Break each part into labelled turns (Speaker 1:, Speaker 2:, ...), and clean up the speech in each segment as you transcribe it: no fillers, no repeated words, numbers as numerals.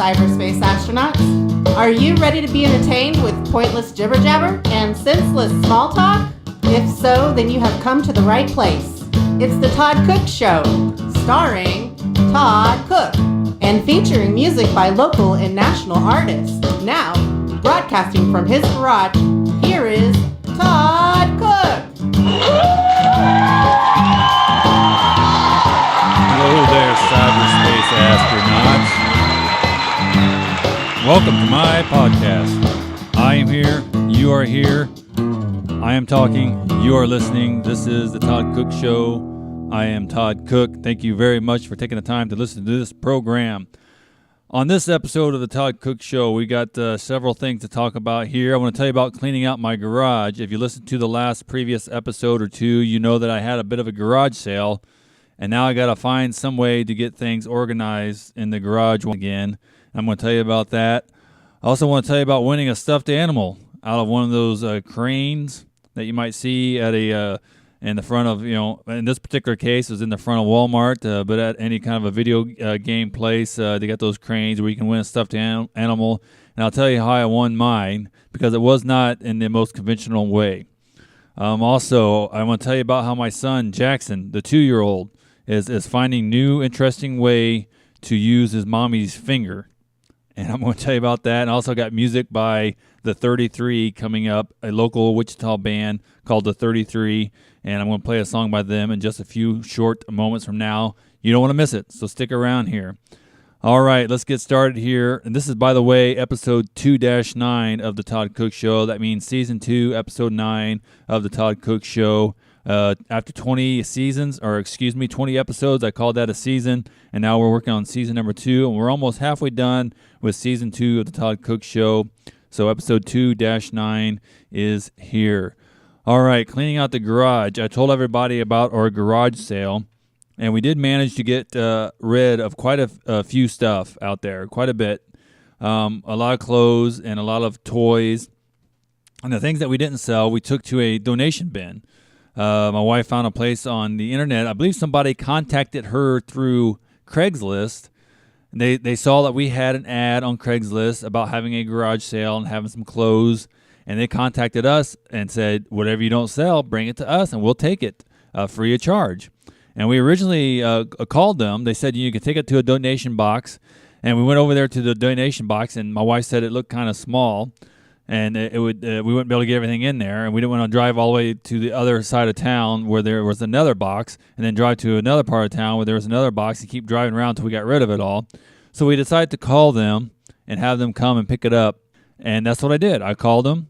Speaker 1: cyberspace astronauts. Are you ready to be entertained with pointless jibber-jabber and senseless small talk? If so, then you have come to the right place. It's the Todd Cook Show, starring Todd Cook, and featuring music by local and national artists. Now, broadcasting from his garage, here is Todd Cook.
Speaker 2: Hello there, cyberspace astronauts. Welcome to my podcast. I am here, you are here, I am talking, you are listening. This is the Todd Cook Show. I am Todd Cook. Thank you very much for taking the time to listen to this program. On this episode of the Todd Cook Show, we got several things to talk about here. I want to tell you about cleaning out my garage. If you listened to the last previous episode or two, you know that I had a bit of a garage sale, and now I got to find some way to get things organized in the garage again. I'm going to tell you about that. I also want to tell you about winning a stuffed animal out of one of those cranes that you might see at in the front of, in this particular case, it was in the front of Walmart, but at any kind of a video game place, they got those cranes where you can win a stuffed animal. And I'll tell you how I won mine, because it was not in the most conventional way. Also, I want to tell you about how my son, Jackson, the 2-year-old, is finding new, interesting way to use his mommy's finger. And I'm going to tell you about that. And I also got music by the 33 coming up, a local Wichita band called the 33. And I'm going to play a song by them in just a few short moments from now. You don't want to miss it, so stick around here. All right, let's get started here. And this is, by the way, episode 2-9 of the Todd Cook Show. That means season 2, episode 9 of the Todd Cook Show. After 20 episodes, I called that a season, and now we're working on season number 2, and we're almost halfway done with season 2 of the Todd Cook Show. So episode 2-9 is here. All right, cleaning out the garage. I told everybody about our garage sale, and we did manage to get rid of quite a few stuff out there, quite a bit. A lot of clothes and a lot of toys. And the things that we didn't sell, we took to a donation bin. My wife found a place on the internet. I believe somebody contacted her through Craigslist. They saw that we had an ad on Craigslist about having a garage sale and having some clothes, and they contacted us and said, whatever you don't sell, bring it to us, and we'll take it free of charge. And we originally called them. They said you could take it to a donation box, and we went over there to the donation box, and my wife said it looked kind of small. And we wouldn't be able to get everything in there, and we didn't want to drive all the way to the other side of town where there was another box, and then drive to another part of town where there was another box and keep driving around until we got rid of it all. So we decided to call them and have them come and pick it up, and that's what I did. I called them,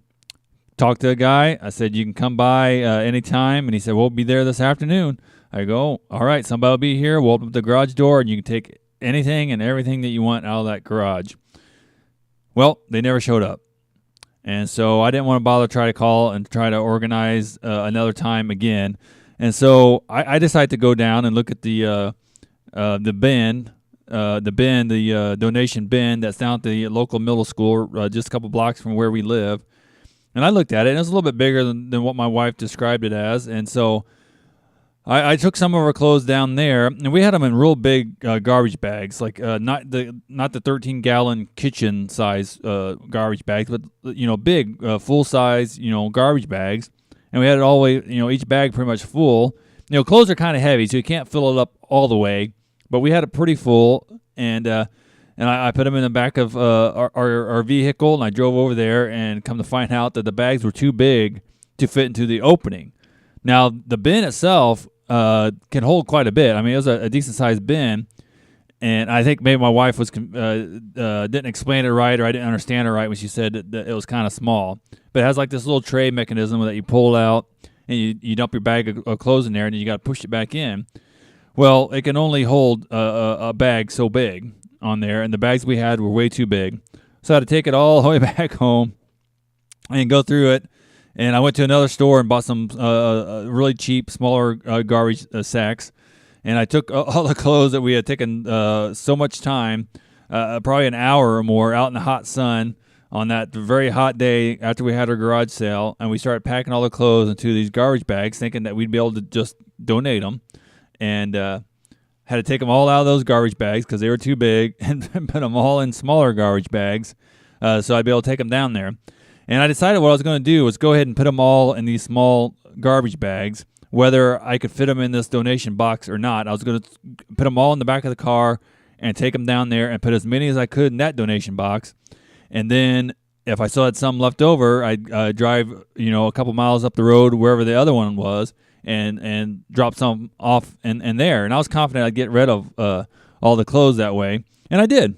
Speaker 2: talked to the guy. I said, you can come by anytime, and he said, we'll be there this afternoon. I go, all right, somebody will be here. We'll open up the garage door, and you can take anything and everything that you want out of that garage. Well, they never showed up. And so I didn't want to bother try to call and try to organize another time again. And so I decided to go down and look at the donation bin that's down at the local middle school, just a couple blocks from where we live. And I looked at it, and it was a little bit bigger than what my wife described it as. And so I took some of our clothes down there, and we had them in real big garbage bags, like not the 13-gallon kitchen size garbage bags, but big full size garbage bags. And we had it all the way, each bag pretty much full. Clothes are kind of heavy, so you can't fill it up all the way, but we had it pretty full. And I put them in the back of our vehicle, and I drove over there, and come to find out that the bags were too big to fit into the opening. Now the bin itself can hold quite a bit. I mean, it was a decent-sized bin, and I think maybe my wife was didn't explain it right, or I didn't understand it right when she said that it was kind of small. But it has like this little tray mechanism that you pull out, and you dump your bag of clothes in there, and then you got to push it back in. Well, it can only hold a bag so big on there, and the bags we had were way too big. So I had to take it all the way back home and go through it. And I went to another store and bought some really cheap, smaller garbage sacks. And I took all the clothes that we had taken so much time, probably an hour or more, out in the hot sun on that very hot day after we had our garage sale. And we started packing all the clothes into these garbage bags, thinking that we'd be able to just donate them. And had to take them all out of those garbage bags because they were too big and put them all in smaller garbage bags so I'd be able to take them down there. And I decided what I was going to do was go ahead and put them all in these small garbage bags, whether I could fit them in this donation box or not. I was going to put them all in the back of the car and take them down there and put as many as I could in that donation box. And then if I still had some left over, I'd drive, a couple miles up the road wherever the other one was and drop some off in there. And I was confident I'd get rid of all the clothes that way. And I did.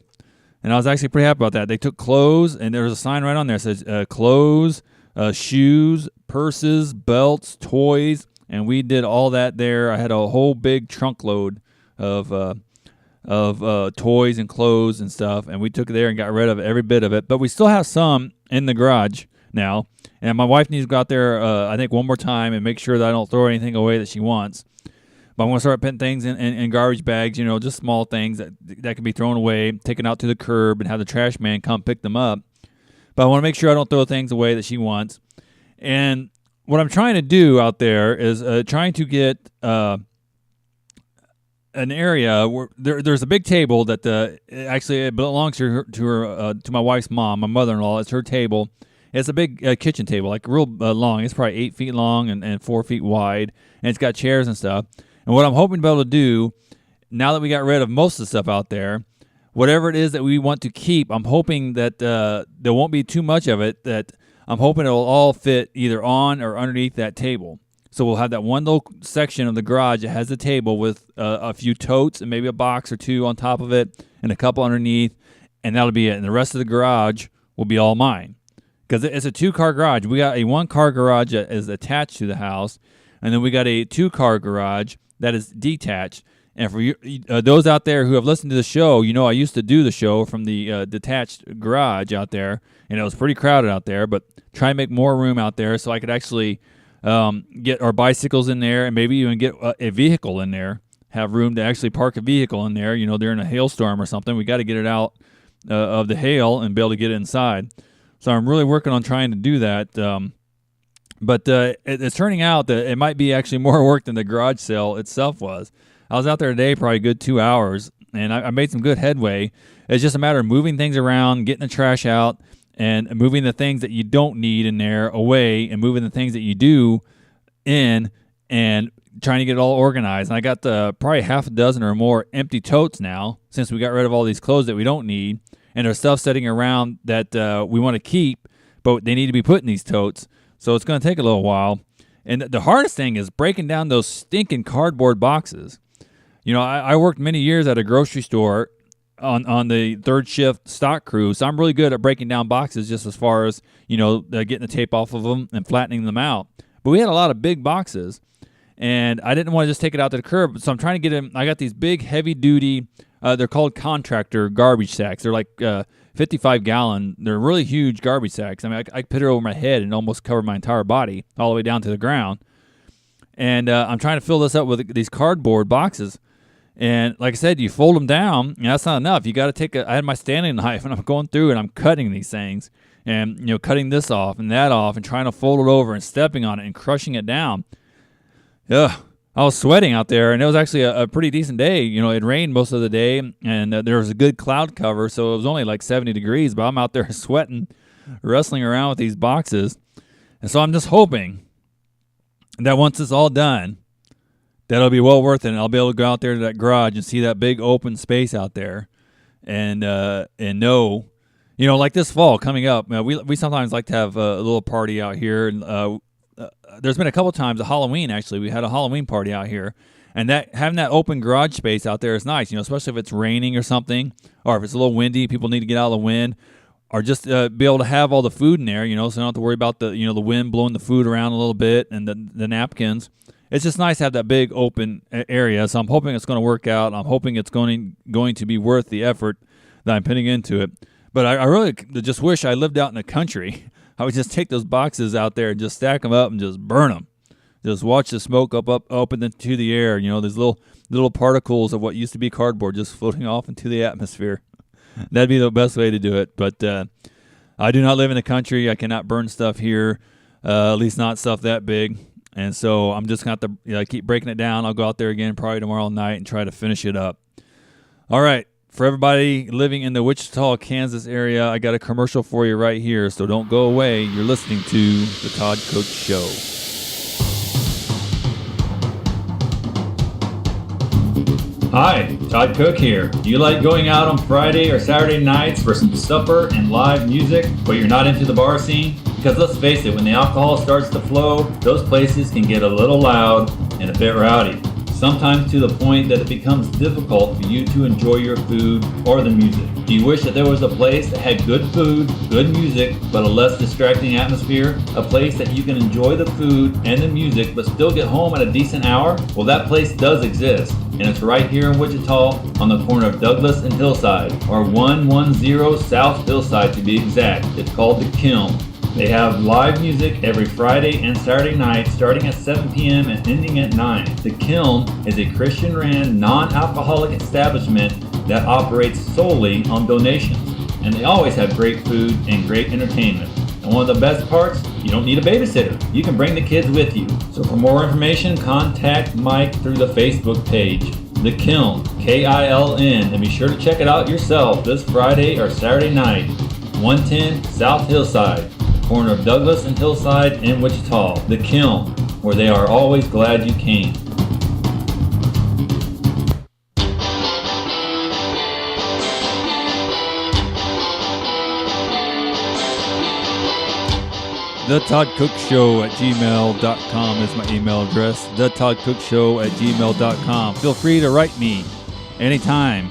Speaker 2: And I was actually pretty happy about that. They took clothes, and there was a sign right on there that says clothes, shoes, purses, belts, toys, and we did all that there. I had a whole big trunk load of toys and clothes and stuff, and we took it there and got rid of every bit of it. But we still have some in the garage now, and my wife needs to go out there, I think, one more time and make sure that I don't throw anything away that she wants. But I'm going to start putting things in garbage bags, just small things that can be thrown away, taken out to the curb, and have the trash man come pick them up. But I want to make sure I don't throw things away that she wants. And what I'm trying to do out there is trying to get an area where there's a big table that actually it belongs to my wife's mom, my mother-in-law. It's her table. It's a big kitchen table, like real long. It's probably 8 feet long and 4 feet wide, and it's got chairs and stuff. And what I'm hoping to be able to do, now that we got rid of most of the stuff out there, whatever it is that we want to keep, I'm hoping that there won't be too much of it, that I'm hoping it'll all fit either on or underneath that table. So we'll have that one little section of the garage that has a table with a few totes and maybe a box or two on top of it and a couple underneath, and that'll be it. And the rest of the garage will be all mine. Because it's a 2-car garage. We got a 1-car garage that is attached to the house, and then we got a 2-car garage that is detached. And for you, those out there who have listened to the show, I used to do the show from the detached garage out there, and it was pretty crowded out there, but try and make more room out there so I could actually get our bicycles in there and maybe even get a vehicle in there, have room to actually park a vehicle in there, during a hailstorm or something. We got to get it out of the hail and be able to get it inside. So I'm really working on trying to do that. But it's turning out that it might be actually more work than the garage sale itself was. I was out there today probably a good 2 hours, and I made some good headway. It's just a matter of moving things around, getting the trash out, and moving the things that you don't need in there away, and moving the things that you do in, and trying to get it all organized. And I got probably half a dozen or more empty totes now since we got rid of all these clothes that we don't need, and there's stuff sitting around that we want to keep, but they need to be put in these totes. So it's going to take a little while. And the hardest thing is breaking down those stinking cardboard boxes. I worked many years at a grocery store on the third shift stock crew, so I'm really good at breaking down boxes just as far as, getting the tape off of them and flattening them out. But we had a lot of big boxes, and I didn't want to just take it out to the curb, so I'm trying to get them. I got these big, heavy-duty, they're called contractor garbage sacks. They're like 55-gallon. They're really huge garbage sacks. I mean, I could put it over my head and almost cover my entire body all the way down to the ground. And I'm trying to fill this up with these cardboard boxes. And like I said, you fold them down, and that's not enough. You got to take I had my standing knife, and I'm going through and I'm cutting these things, and cutting this off and that off, and trying to fold it over and stepping on it and crushing it down. Ugh, I was sweating out there, and it was actually a pretty decent day. It rained most of the day, and there was a good cloud cover, so it was only like 70 degrees. But I'm out there sweating, wrestling around with these boxes, and so I'm just hoping that once it's all done, that'll be well worth it. And I'll be able to go out there to that garage and see that big open space out there, and know, like this fall coming up, we sometimes like to have a little party out here. And there's been a couple times, Halloween actually, we had a Halloween party out here, and that having that open garage space out there is nice. Especially if it's raining or something, or if it's a little windy, people need to get out of the wind, or just be able to have all the food in there. So you don't have to worry about the the wind blowing the food around a little bit and the napkins. It's just nice to have that big open area, so I'm hoping it's going to work out. I'm hoping it's going to be worth the effort that I'm putting into it. But I really just wish I lived out in the country. I would just take those boxes out there and just stack them up and just burn them. Just watch the smoke up into the air. These little particles of what used to be cardboard just floating off into the atmosphere. That'd be the best way to do it. But I do not live in the country. I cannot burn stuff here, at least not stuff that big. And so I'm just going to have to keep breaking it down. I'll go out there again probably tomorrow night and try to finish it up. All right. For everybody living in the Wichita, Kansas area, I got a commercial for you right here, so don't go away. You're listening to The Todd Cook Show. Hi, Todd Cook here. Do you like going out on Friday or Saturday nights for some supper and live music, but you're not into the bar scene? Because let's face it, when the alcohol starts to flow, those places can get a little loud and a bit rowdy. Sometimes to the point that it becomes difficult for you to enjoy your food or the music. Do you wish that there was a place that had good food, good music, but a less distracting atmosphere? A place that you can enjoy the food and the music, but still get home at a decent hour? Well, that place does exist, and it's right here in Wichita on the corner of Douglas and Hillside, or 110 South Hillside to be exact. It's called The Kiln. They have live music every Friday and Saturday night starting at 7 p.m. and ending at 9. The Kiln is a Christian-ran, non-alcoholic establishment that operates solely on donations. And they always have great food and great entertainment. And one of the best parts, you don't need a babysitter. You can bring the kids with you. So for more information, contact Mike through the Facebook page. The Kiln, K-I-L-N, and be sure to check it out yourself this Friday or Saturday night, 110 South Hillside, corner of Douglas and Hillside in Wichita. The Kiln, where they are always glad you came. The Todd Cook Show at gmail.com is my email address. The Todd Cook Show at gmail.com. Feel free to write me anytime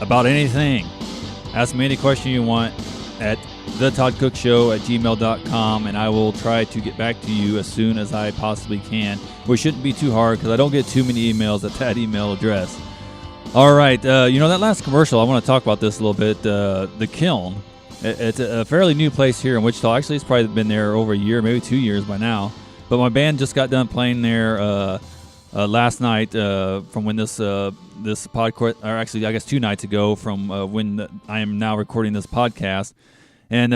Speaker 2: about anything. Ask me any question you want at The Todd Cook Show at gmail.com, and I will try to get back to you as soon as I possibly can. Which shouldn't be too hard because I don't get too many emails at that email address. All right, that last commercial, I want to talk about this a little bit. The Kiln. It's a fairly new place here in Wichita. Actually, it's probably been there over a year, maybe 2 years by now. But my band just got done playing there last night from when this podcast, or actually I guess 2 nights ago from when I am now recording this podcast. And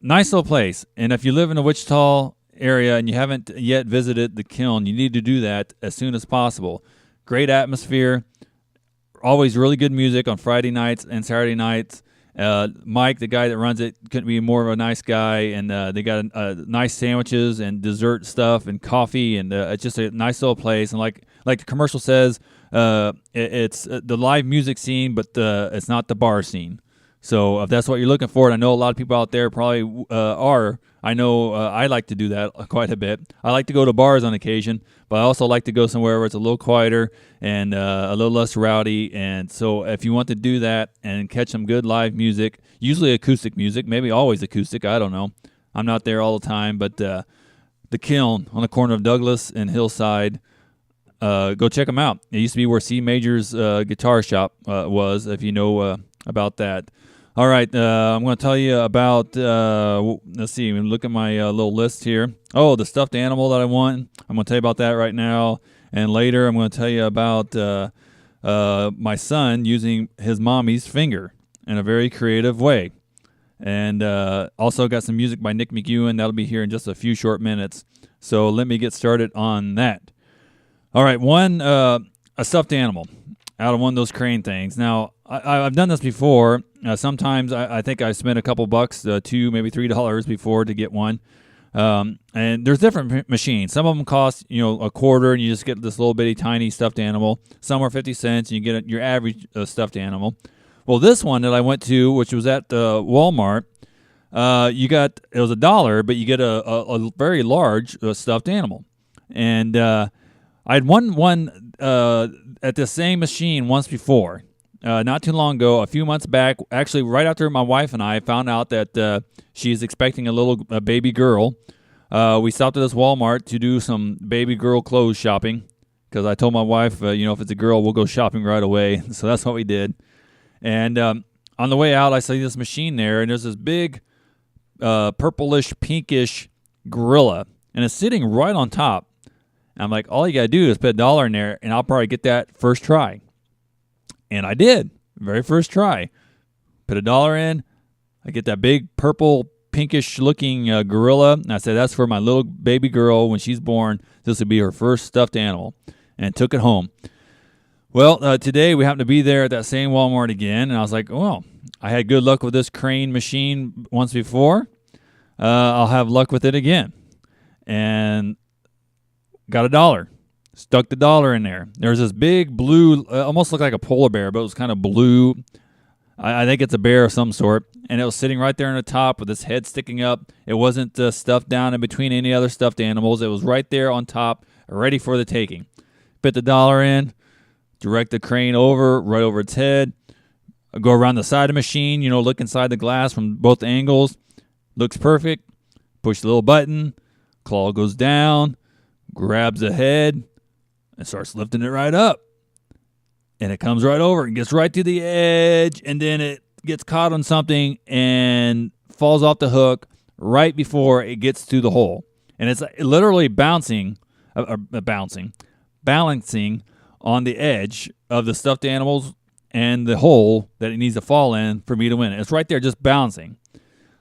Speaker 2: nice little place. And if you live in the Wichita area and you haven't yet visited the Kiln, you need to do that as soon as possible. Great atmosphere. Always really good music on Friday nights and Saturday nights. Mike, the guy that runs it, couldn't be more of a nice guy, and they got nice sandwiches and dessert stuff and coffee, and it's just a nice little place. And like the commercial says, it's the live music scene, but it's not the bar scene. So if that's what you're looking for, and I know a lot of people out there probably are. I know I like to do that quite a bit. I like to go to bars on occasion, but I also like to go somewhere where it's a little quieter and a little less rowdy. And so if you want to do that and catch some good live music, usually acoustic music, maybe always acoustic, I don't know. I'm not there all the time, but the Kiln on the corner of Douglas and Hillside, go check them out. It used to be where C Major's guitar shop was, if you know about that. All right, I'm going to tell you about, let's see, look at my little list here. Oh, the stuffed animal that I want. I'm going to tell you about that right now. And later I'm going to tell you about my son using his mommy's finger in a very creative way. And also got some music by Nick McEwen. That'll be here in just a few short minutes. So let me get started on that. All right, a stuffed animal out of one of those crane things. Now, I've done this before. Sometimes I think I spent a couple bucks, $2, maybe $3 before to get one. And there's different machines. Some of them cost, a quarter, and you just get this little bitty tiny stuffed animal. Some are 50 cents, and you get your average stuffed animal. Well, this one that I went to, which was at Walmart, it was $1, but you get a very large stuffed animal. And I had one at the same machine once before. Not too long ago, a few months back, actually right after my wife and I found out that she's expecting a baby girl. We stopped at this Walmart to do some baby girl clothes shopping because I told my wife, if it's a girl, we'll go shopping right away. So that's what we did. And on the way out, I see this machine there, and there's this big purplish, pinkish gorilla, and it's sitting right on top. And I'm like, all you got to do is put $1 in there, and I'll probably get that first try. And I did. Very first try. Put $1 in. I get that big purple pinkish looking gorilla. And I said, that's for my little baby girl. When she's born, this would be her first stuffed animal. And took it home. Well, today we happened to be there at that same Walmart again. And I was like, well, I had good luck with this crane machine once before. I'll have luck with it again. And got $1. Stuck the $1 in there. There's this big blue, almost looked like a polar bear, but it was kind of blue. I think it's a bear of some sort. And it was sitting right there on the top with its head sticking up. It wasn't stuffed down in between any other stuffed animals. It was right there on top, ready for the taking. Put the $1 in, direct the crane over, right over its head. Go around the side of the machine, look inside the glass from both angles. Looks perfect. Push the little button. Claw goes down, grabs the head, and starts lifting it right up. And it comes right over and gets right to the edge, and then it gets caught on something and falls off the hook right before it gets to the hole. And it's literally balancing on the edge of the stuffed animals and the hole that it needs to fall in for me to win. It's right there just balancing.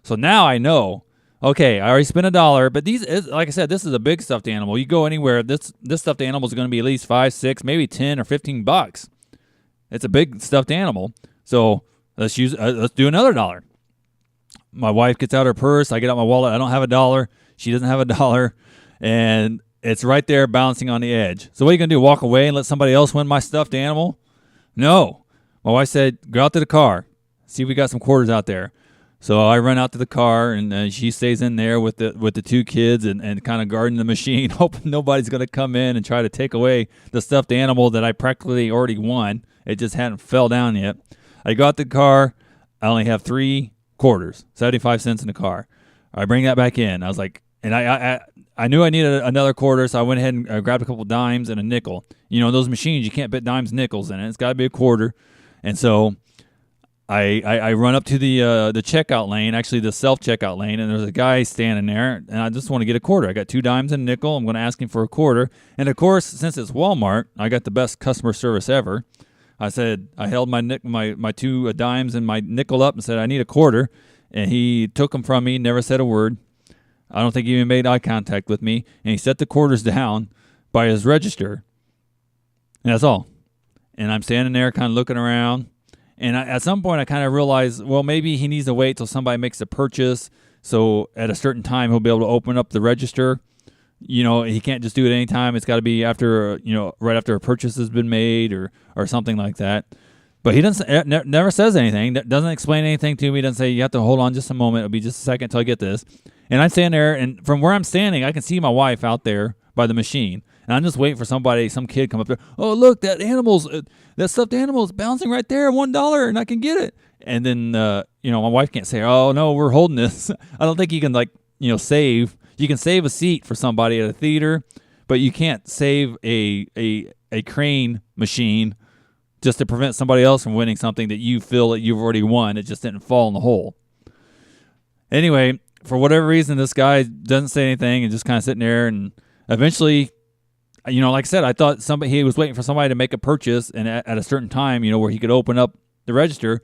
Speaker 2: So now I know, okay, I already spent $1, but like I said, this is a big stuffed animal. You go anywhere, this stuffed animal is going to be at least $5, $6, maybe $10 or $15. It's a big stuffed animal. So let's do another $1. My wife gets out her purse. I get out my wallet. I don't have $1. She doesn't have $1. And it's right there bouncing on the edge. So what are you going to do, walk away and let somebody else win my stuffed animal? No. My wife said, go out to the car. See if we got some quarters out there. So I run out to the car, and she stays in there with the two kids and kind of guarding the machine, hoping nobody's going to come in and try to take away the stuffed animal that I practically already won. It just hadn't fell down yet. I go out the car. I only have 3 quarters, 75 cents in the car. I bring that back in. I was like, and I knew I needed another quarter, so I went ahead and grabbed a couple dimes and a nickel. Those machines, you can't put dimes and nickels in it. It's got to be a quarter. And so I run up to the checkout lane, actually the self-checkout lane, and there's a guy standing there, and I just want to get a quarter. I got 2 dimes and a nickel. I'm going to ask him for a quarter. And, of course, since it's Walmart, I got the best customer service ever. I held my 2 dimes and my nickel up and said, I need a quarter. And he took them from me, never said a word. I don't think he even made eye contact with me. And he set the quarters down by his register. And that's all. And I'm standing there kind of looking around. And at some point I kind of realized, well, maybe he needs to wait till somebody makes a purchase. So at a certain time he'll be able to open up the register. He can't just do it anytime. It's got to be after, right after a purchase has been made or something like that. But he never says anything. Doesn't explain anything to me. Doesn't say, you have to hold on just a moment. It'll be just a second until I get this. And I'm standing there, and from where I'm standing, I can see my wife out there by the machine. And I'm just waiting for some kid come up there. Oh, look, that stuffed animal is bouncing right there, $1, and I can get it. And then, my wife can't say, oh, no, we're holding this. I don't think you can, save. You can save a seat for somebody at a theater, but you can't save a crane machine just to prevent somebody else from winning something that you feel that you've already won. It just didn't fall in the hole. Anyway, for whatever reason, this guy doesn't say anything and just kind of sitting there. And eventually, like I said, I thought he was waiting for somebody to make a purchase and at a certain time, where he could open up the register.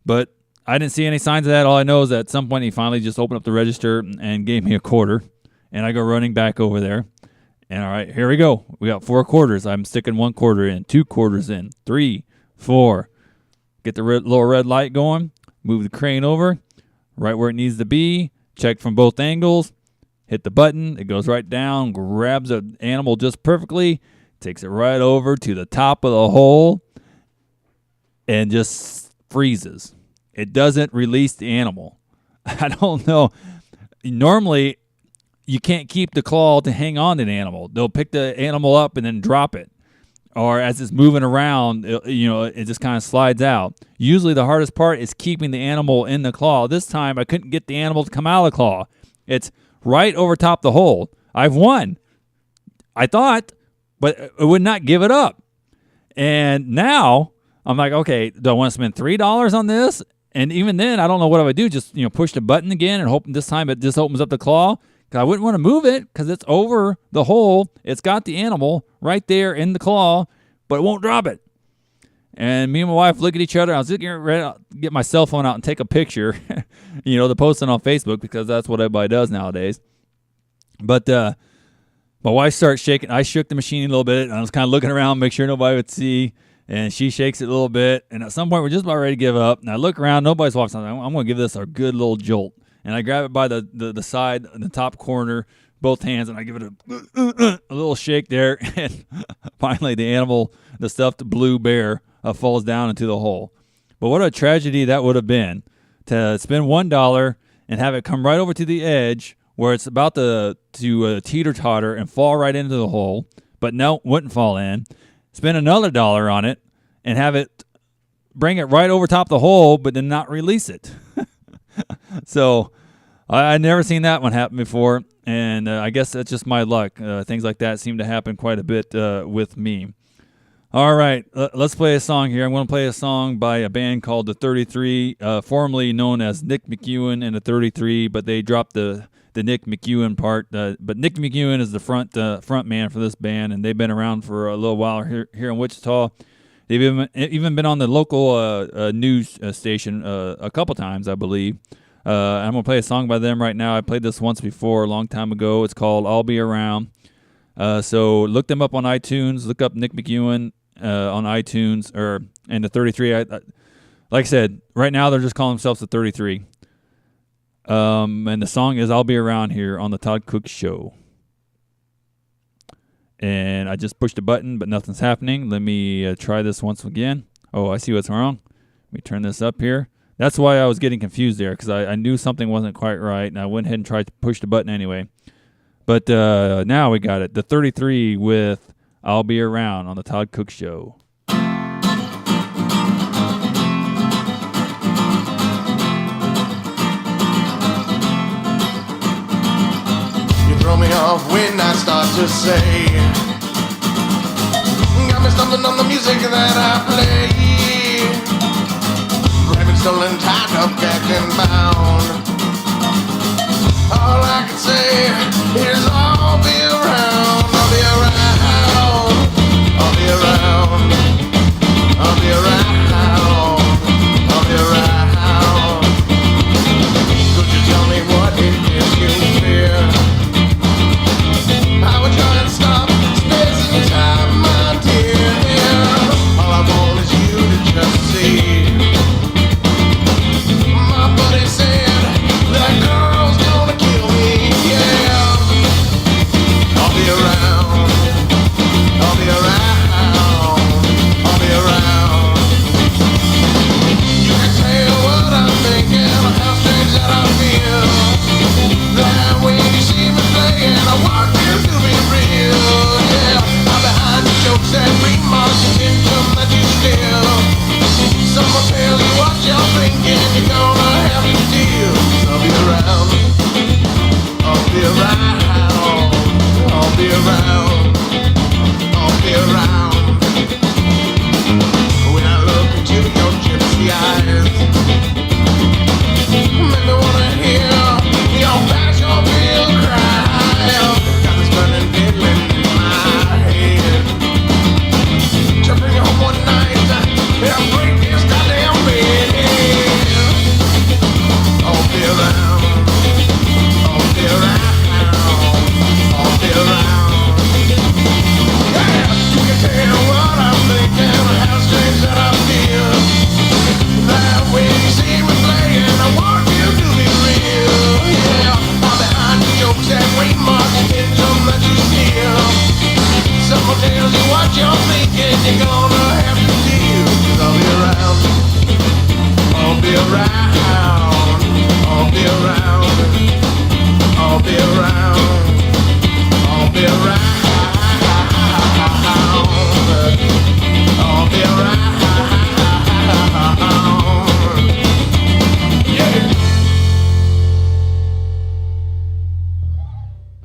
Speaker 2: But I didn't see any signs of that. All I know is that at some point he finally just opened up the register and gave me a quarter. And I go running back over there. And all right, here we go. We got 4 quarters. I'm sticking 1 quarter in, 2 quarters in, 3, 4. Get the little red light going. Move the crane over, right where it needs to be. Check from both angles. Hit the button. It goes right down, grabs the animal just perfectly, takes it right over to the top of the hole, and just freezes. It doesn't release the animal. I don't know. Normally, you can't keep the claw to hang on to the animal. They'll pick the animal up and then drop it. Or as it's moving around, it just kind of slides out. Usually the hardest part is keeping the animal in the claw. This time I couldn't get the animal to come out of the claw. It's right over top the hole. I've won. I thought, but it would not give it up. And now I'm like, okay, do I want to spend $3 on this? And even then, I don't know what I would do. Just push the button again and hope this time it just opens up the claw. I wouldn't want to move it because it's over the hole. It's got the animal right there in the claw, but it won't drop it. And me and my wife look at each other. I was getting ready to get my cell phone out and take a picture, to post it on Facebook because that's what everybody does nowadays. But my wife starts shaking. I shook the machine a little bit, and I was kind of looking around, make sure nobody would see. And she shakes it a little bit. And at some point, we're just about ready to give up. And I look around. Nobody's walking. I'm going to give this a good little jolt. And I grab it by the side, the top corner, both hands, and I give it a little shake there. And finally, the stuffed blue bear, falls down into the hole. But what a tragedy that would have been to spend $1 and have it come right over to the edge where it's about to teeter-totter and fall right into the hole, but no, wouldn't fall in. Spend another $1 on it and have it bring it right over top the hole, but then not release it. So I'd never seen that one happen before, and I guess that's just my luck. Things like that seem to happen quite a bit with me. All right, let's play a song here. I'm going to play a song by a band called the 33, formerly known as Nick McEwen and the 33, but they dropped the Nick McEwen part. But Nick McEwen is the front man for this band, and they've been around for a little while here in Wichita. They've even been on the local news station a couple times, I believe. I'm going to play a song by them right now. I played this once before, a long time ago. It's called I'll Be Around. So look them up on iTunes. Look up Nick McEwen on iTunes and the 33. Like I said, right now they're just calling themselves the 33. And the song is I'll Be Around here on the Todd Cook Show. And I just pushed a button, but nothing's happening. Let me try this once again. Oh, I see what's wrong. Let me turn this up here. That's why I was getting confused there, because I knew something wasn't quite right, and I went ahead and tried to push the button anyway. But now we got it. The 33 with I'll Be Around on the Todd Cook Show.
Speaker 3: You throw me off when I start to say, got me stumbling on the music that I play. Grabbing, stolen, tied up, gagged and bound. All I can say is I'll be around, I'll be around, I'll be around, I'll be around, I'll be around. Could you tell me what it is you fear? I would try and stop space and time, my dear. All I want is you to just see. My buddy said that girl's gonna kill me, yeah. I'll be around, I'll be around, I'll be around. You can tell what I'm thinking, how strange that I feel. That when you see me playing, I want you to be real, yeah. I'm behind the jokes and remarks, intention that you steal. Someone tell you what you're thinking, you're gonna have to deal. I'll be around, I'll be around, I'll be around, I'll be around. When I look into your gypsy eyes, make me wanna hear your passion feel cry. Got this burning feeling in my head. To bring you home one night and break this goddamn bed. I'll be around, I'll be around, I'll be around. Yeah, you can tell what I'm thinking, how strange that I feel. That when you see me playing, I want you to be real, yeah. I'm behind the jokes and remarks, intention that you steal. Someone tells you what you're thinking, you're gonna have to deal. 'Cause I'll be around, I'll be around, I'll be around, I'll be around, I'll be around, I'll be around, yeah.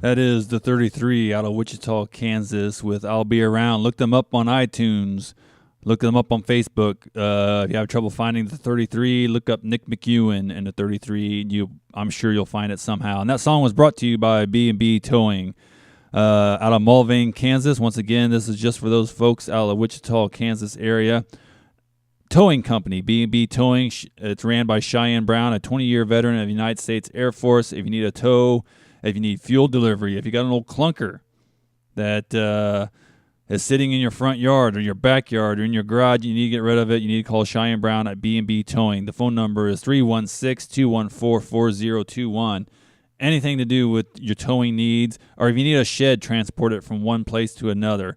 Speaker 2: That is the 33 out of Wichita, Kansas with I'll Be Around. Look them up on iTunes. Look them up on Facebook. If you have trouble finding the 33, look up Nick McEwen and the 33. I'm sure you'll find it somehow. And that song was brought to you by B&B Towing out of Mulvane, Kansas. Once again, this is just for those folks out of the Wichita, Kansas area. towing company, B&B Towing. It's ran by Cheyenne Brown, a 20-year veteran of the United States Air Force. If you need a tow, if you need fuel delivery, if you got an old clunker that is sitting in your front yard or your backyard or in your garage, you need to get rid of it, you need to call Cheyenne Brown at B&B Towing. The phone number is 316-214-4021. Anything to do with your towing needs, or if you need a shed, transport it from one place to another.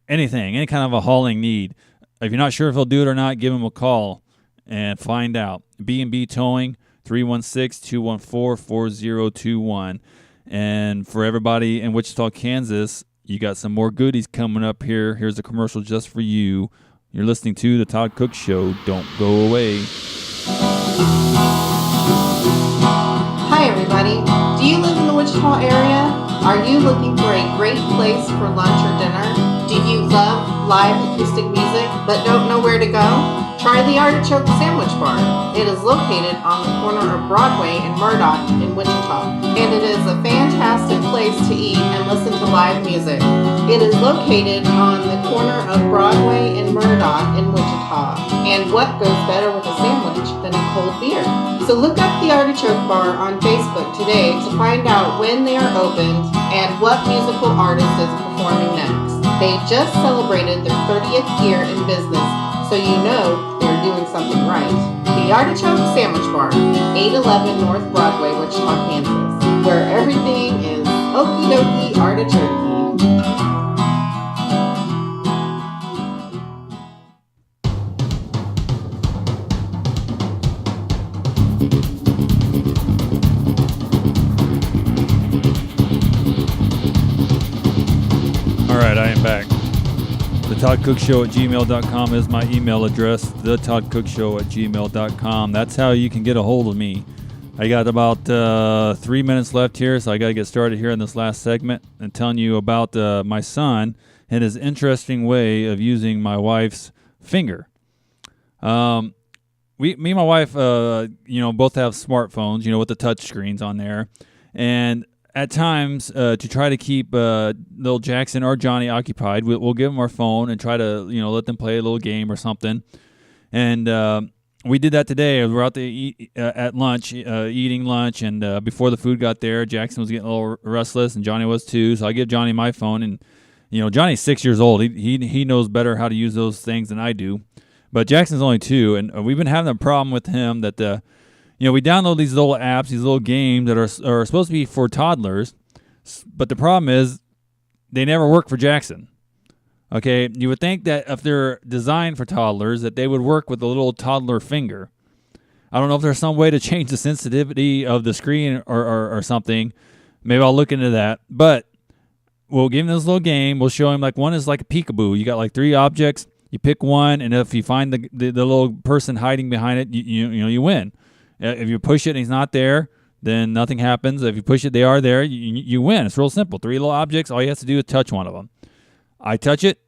Speaker 2: Anything, any kind of a hauling need. If you're not sure if he'll do it or not, give him a call and find out. B&B Towing, 316-214-4021. And for everybody in Wichita, Kansas, you got some more goodies coming up here. Here's a commercial just for you. You're listening to The Todd Cook Show. Don't go away.
Speaker 1: Hi, everybody. Do you live in the Wichita area? Are you looking for a great place for lunch or dinner? Do you love live acoustic music but don't know where to go? Try the Artichoke Sandwich Bar. It is located on the corner of Broadway and Murdoch in Wichita, and it is a fantastic place to eat and listen to live music. It is located on the corner of Broadway and Murdoch in Wichita, and what goes better with a sandwich than a cold beer? So look up the Artichoke Bar on Facebook today to find out when they are opened and what musical artist is performing next. They just celebrated their 30th year in business, so you know they're doing something right. The Artichoke Sandwich Bar, 811 North Broadway, Wichita, Kansas, where everything is okie dokie artichoke.
Speaker 2: All right, I am back. The Todd Cook Show at gmail.com is my email address. The Todd Cook Show at gmail.com. That's how you can get a hold of me. I got about 3 minutes left here, so I got to get started here in this last segment and telling you about my son and his interesting way of using my wife's finger. Me and my wife, both have smartphones, with the touch screens on there, and at times, to try to keep little Jackson or Johnny occupied, we'll give them our phone and try to, let them play a little game or something. And we did that today. We were out to at lunch, eating lunch, and before the food got there, Jackson was getting a little restless, and Johnny was too. So I give Johnny my phone, and Johnny's 6 years old. He knows better how to use those things than I do, but Jackson's only 2, and we've been having a problem with him that we download these little apps, these little games that are supposed to be for toddlers, but the problem is they never work for Jackson. Okay, you would think that if they're designed for toddlers, that they would work with a little toddler finger. I don't know if there's some way to change the sensitivity of the screen or something. Maybe I'll look into that. But we'll give him this little game. We'll show him, one is like a peekaboo. You got 3 objects. You pick one, and if you find the little person hiding behind it, you win. If you push it and he's not there, then nothing happens. If you push it, they are there. You win. It's real simple. 3 little objects. All you have to do is touch one of them. I touch it.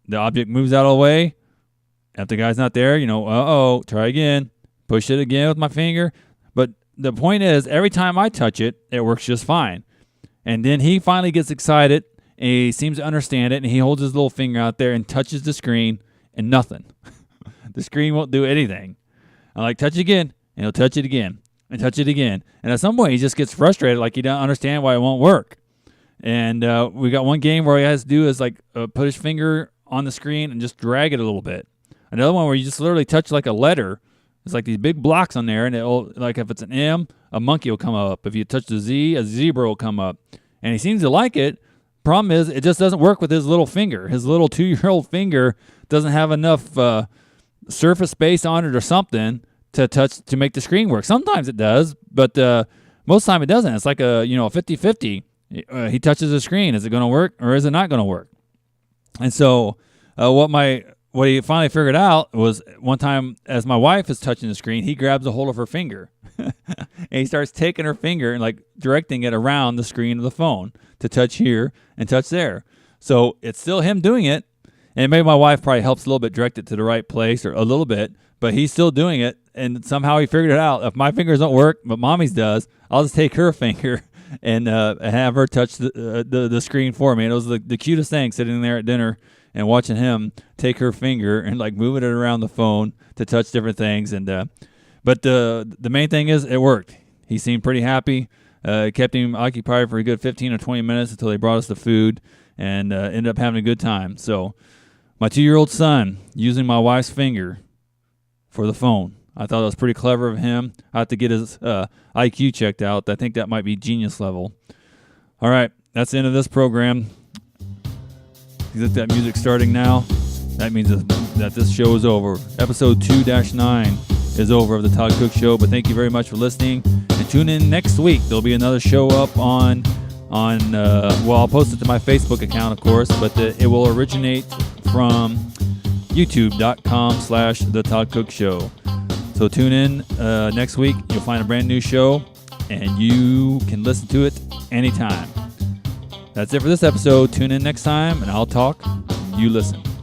Speaker 2: The object moves out of the way. If the guy's not there, try again. Push it again with my finger. But the point is, every time I touch it, it works just fine. And then he finally gets excited, and he seems to understand it, and he holds his little finger out there and touches the screen, and nothing. The screen won't do anything. I'm touch it again. And he'll touch it again and touch it again. And at some point, he just gets frustrated, he doesn't understand why it won't work. And we got one game where he has to do is put his finger on the screen and just drag it a little bit. Another one where you just literally touch a letter. It's these big blocks on there, and it'll, if it's an M, a monkey will come up. If you touch the Z, a zebra will come up. And he seems to like it. Problem is, it just doesn't work with his little finger. His little 2-year-old finger doesn't have enough surface space on it or something to touch to make the screen work. Sometimes it does, but most of the time it doesn't. It's a 50-50. He touches the screen. Is it going to work or is it not going to work? And so what he finally figured out was one time as my wife is touching the screen, he grabs a hold of her finger and he starts taking her finger and directing it around the screen of the phone to touch here and touch there. So it's still him doing it. And maybe my wife probably helps a little bit direct it to the right place or a little bit, but he's still doing it. And somehow he figured it out. If my fingers don't work, but mommy's does, I'll just take her finger and have her touch the screen for me. And it was the cutest thing sitting there at dinner and watching him take her finger and like moving it around the phone to touch different things. And but the main thing is it worked. He seemed pretty happy. It kept him occupied for a good 15 or 20 minutes until they brought us the food, and ended up having a good time. So my 2-year-old son using my wife's finger for the phone. I thought it was pretty clever of him. I have to get his IQ checked out. I think that might be genius level. All right, that's the end of this program. You get that music starting now. That means that this show is over. Episode 2-9 is over of the Todd Cook Show. But thank you very much for listening. And tune in next week. There'll be another show up on well, I'll post it to my Facebook account, of course, but it will originate from youtube.com/The Todd Cook Show. So tune in next week. You'll find a brand new show, and you can listen to it anytime. That's it for this episode. Tune in next time, and I'll talk. You listen.